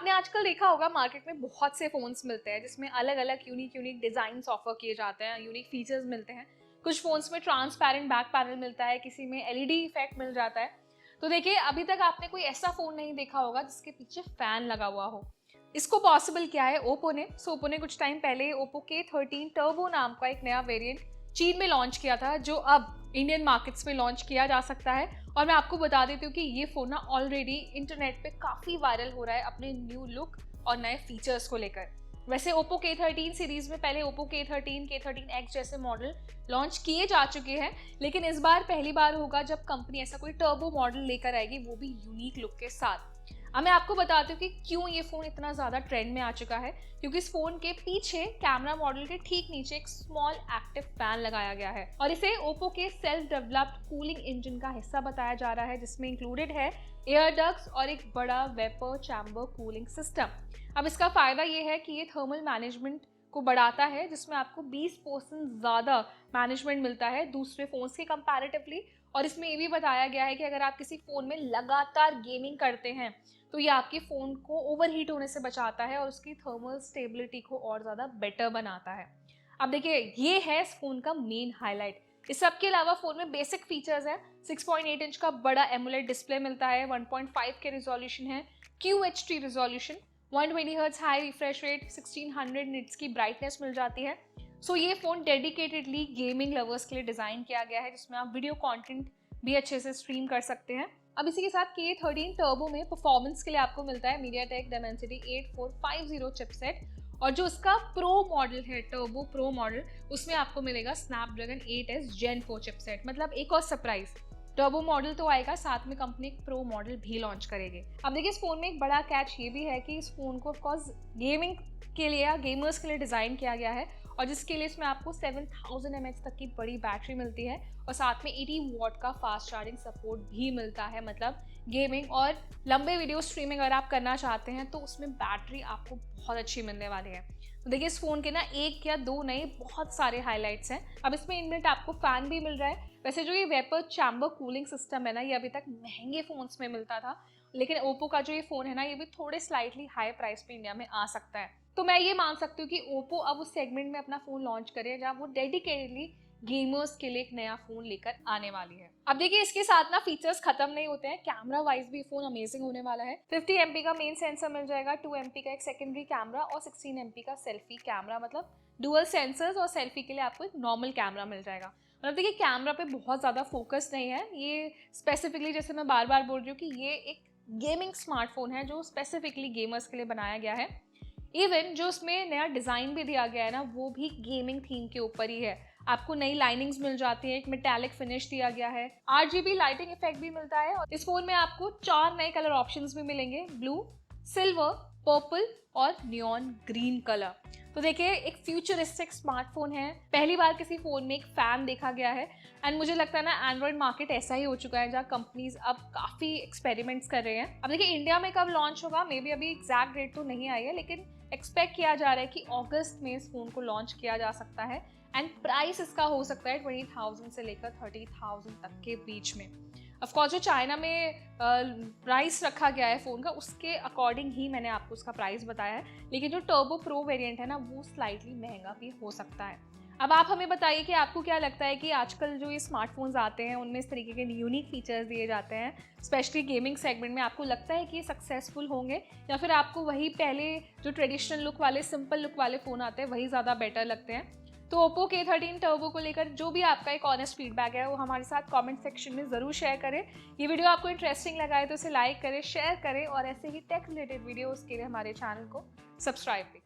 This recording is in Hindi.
आपने आजकल देखा होगा मार्केट में बहुत से फ़ोन्स मिलते हैं जिसमें अलग-अलग यूनिक डिज़ाइन्स ऑफ़र किए जाते हैं, यूनिक फीचर्स मिलते हैं। कुछ फ़ोन्स में ट्रांसपेरेंट बैक पैनल मिलता है, किसी में एलईडी इफ़ेक्ट मिल जाता है। तो देखिए, अभी तक आपने कोई ऐसा फ़ोन नहीं देखा होगा जिसके पीछे फ़ैन लगा हुआ हो। इसको पॉसिबल किया है ओप्पो ने। ओप्पो ने कुछ टाइम पहले ओप्पो K13 टर्बो नाम का एक नया वेरिएंट चीन में लॉन्च किया था, जो अब इंडियन मार्केट्स में लॉन्च किया जा सकता है। और मैं आपको बता देती हूँ कि ये फ़ोन ना ऑलरेडी इंटरनेट पे काफ़ी वायरल हो रहा है अपने न्यू लुक और नए फीचर्स को लेकर। वैसे ओप्पो K13 सीरीज़ में पहले ओप्पो K13, K13X जैसे मॉडल लॉन्च किए जा चुके हैं, लेकिन इस बार पहली बार होगा जब कंपनी ऐसा कोई टर्बो मॉडल लेकर आएगी, वो भी यूनिक लुक के साथ। अब मैं आपको बताती हूँ कि क्यों ये फ़ोन इतना ज़्यादा ट्रेंड में आ चुका है। क्योंकि इस फ़ोन के पीछे कैमरा मॉडल के ठीक नीचे एक स्मॉल एक्टिव फैन लगाया गया है और इसे ओप्पो के सेल्फ डेवलप्ड कूलिंग इंजन का हिस्सा बताया जा रहा है, जिसमें इंक्लूडेड है एयर डक्ट्स और एक बड़ा वेपर चैम्बर कूलिंग सिस्टम। अब इसका फ़ायदा ये है कि ये थर्मल मैनेजमेंट को बढ़ाता है, जिसमें आपको 20% ज़्यादा मैनेजमेंट मिलता है दूसरे फ़ोन्स के कंपैरेटिवली। और इसमें ये भी बताया गया है कि अगर आप किसी फ़ोन में लगातार गेमिंग करते हैं तो ये आपके फ़ोन को ओवरहीट होने से बचाता है और उसकी थर्मल स्टेबिलिटी को और ज़्यादा बेटर बनाता है। अब देखिए, ये है इस फ़ोन का मेन हाईलाइट। इस सब के अलावा फ़ोन में बेसिक फीचर्स है। 6.8 इंच का बड़ा एमोलेड डिस्प्ले मिलता है, 1.5 के रिजोल्यूशन है, QHD resolution, 120 hertz high refresh rate, 1600 nits की ब्राइटनेस मिल जाती है। ये फ़ोन डेडिकेटेडली गेमिंग लवर्स के लिए डिज़ाइन किया गया है, जिसमें आप वीडियो कंटेंट भी अच्छे से स्ट्रीम कर सकते हैं। अब इसी के साथ K13 टर्बो में परफॉर्मेंस के लिए आपको मिलता है MediaTek Dimensity 8450 चिपसेट, और जो उसका प्रो मॉडल है, टर्बो प्रो मॉडल, उसमें आपको मिलेगा Snapdragon 8S Gen 4 चिपसेट। मतलब एक और सरप्राइज, टर्बो मॉडल तो आएगा, साथ में कंपनी एक प्रो मॉडल भी लॉन्च करेगी। अब देखिए, इस फोन में एक बड़ा कैच ये भी है कि इस फोन को ऑफकोर्स गेमिंग के लिए या गेमर्स के लिए डिज़ाइन किया गया है, और जिसके लिए इसमें आपको 7000 mAh तक की बड़ी बैटरी मिलती है और साथ में 80 वॉट का फास्ट चार्जिंग सपोर्ट भी मिलता है। मतलब गेमिंग और लंबे वीडियो स्ट्रीमिंग अगर आप करना चाहते हैं तो उसमें बैटरी आपको बहुत अच्छी मिलने वाली है। तो देखिए, इस फ़ोन के ना एक या दो नए बहुत सारे हाइलाइट्स हैं। अब इसमें इनबिल्ट आपको फ़ैन भी मिल रहा है। वैसे जो ये वेपर चैम्बर कूलिंग सिस्टम है ना, ये अभी तक महंगे फ़ोन्स में मिलता था, लेकिन ओप्पो का जो ये फ़ोन है ना, ये भी थोड़े स्लाइटली हाई प्राइस पे इंडिया में आ सकता है। तो मैं ये मान सकती हूँ कि ओप्पो अब उस सेगमेंट में अपना फ़ोन लॉन्च करे जहाँ वो डेडिकेटेडली गेमर्स के लिए एक नया फ़ोन लेकर आने वाली है। अब देखिए, इसके साथ ना फीचर्स खत्म नहीं होते हैं। कैमरा वाइज भी फ़ोन अमेजिंग होने वाला है। 50 MP का मेन सेंसर मिल जाएगा, 2 MP का एक सेकेंडरी कैमरा और 16 MP का सेल्फी कैमरा। मतलब डुअल सेंसर्स, और सेल्फी के लिए आपको एक नॉर्मल कैमरा मिल जाएगा। मतलब देखिए, कैमरा पे बहुत ज़्यादा फोकस नहीं है। ये स्पेसिफिकली, जैसे मैं बार बार बोल रही हूँ, कि ये एक गेमिंग स्मार्टफोन है जो स्पेसिफिकली गेमर्स के लिए बनाया गया है। इवन जो उसमें नया डिज़ाइन भी दिया गया है ना, वो भी गेमिंग थीम के ऊपर ही है। आपको नई लाइनिंग्स मिल जाती है, एक मेटालिक फिनिश दिया गया है, RGB लाइटिंग इफेक्ट भी मिलता है, और इस फोन में आपको 4 नए कलर ऑप्शंस भी मिलेंगे, ब्लू, सिल्वर, पर्पल और नियॉन ग्रीन कलर। तो देखिए, एक फ्यूचरिस्टिक स्मार्टफोन है। पहली बार किसी फोन में एक फैन देखा गया है, एंड मुझे लगता है ना, एंड्रॉइड मार्केट ऐसा ही हो चुका है जहाँ कंपनीज अब काफ़ी एक्सपेरिमेंट्स कर रहे हैं। अब देखिए, इंडिया में कब लॉन्च होगा, मे बी अभी एग्जैक्ट डेट तो नहीं आई है, लेकिन एक्सपेक्ट किया जा रहा है कि अगस्त में इस फोन को लॉन्च किया जा सकता है। एंड प्राइस इसका हो सकता है 20,000 से लेकर 30,000 तक के बीच में। ऑफकोर्स जो चाइना में प्राइस रखा गया है फ़ोन का, उसके अकॉर्डिंग ही मैंने आपको उसका प्राइस बताया है, लेकिन जो टर्बो प्रो वेरिएंट है ना, वो स्लाइटली महंगा भी हो सकता है। अब आप हमें बताइए कि आपको क्या लगता है कि आजकल जो ये स्मार्टफोन्स आते हैं उनमें इस तरीके के यूनिक फीचर्स दिए जाते हैं, स्पेशली गेमिंग सेगमेंट में, आपको लगता है कि ये सक्सेसफुल होंगे, या फिर आपको वही पहले जो ट्रेडिशनल लुक वाले, सिंपल लुक वाले फ़ोन आते हैं, वही ज़्यादा बेटर लगते हैं? तो ओप्पो K13 टर्बो को लेकर जो भी आपका एक ऑनेस्ट फीडबैक है, वो हमारे साथ कमेंट सेक्शन में ज़रूर शेयर करें। ये वीडियो आपको इंटरेस्टिंग लगा है तो इसे लाइक करें, शेयर करें, और ऐसे ही टेक रिलेटेड वीडियोस के लिए हमारे चैनल को सब्सक्राइब करें।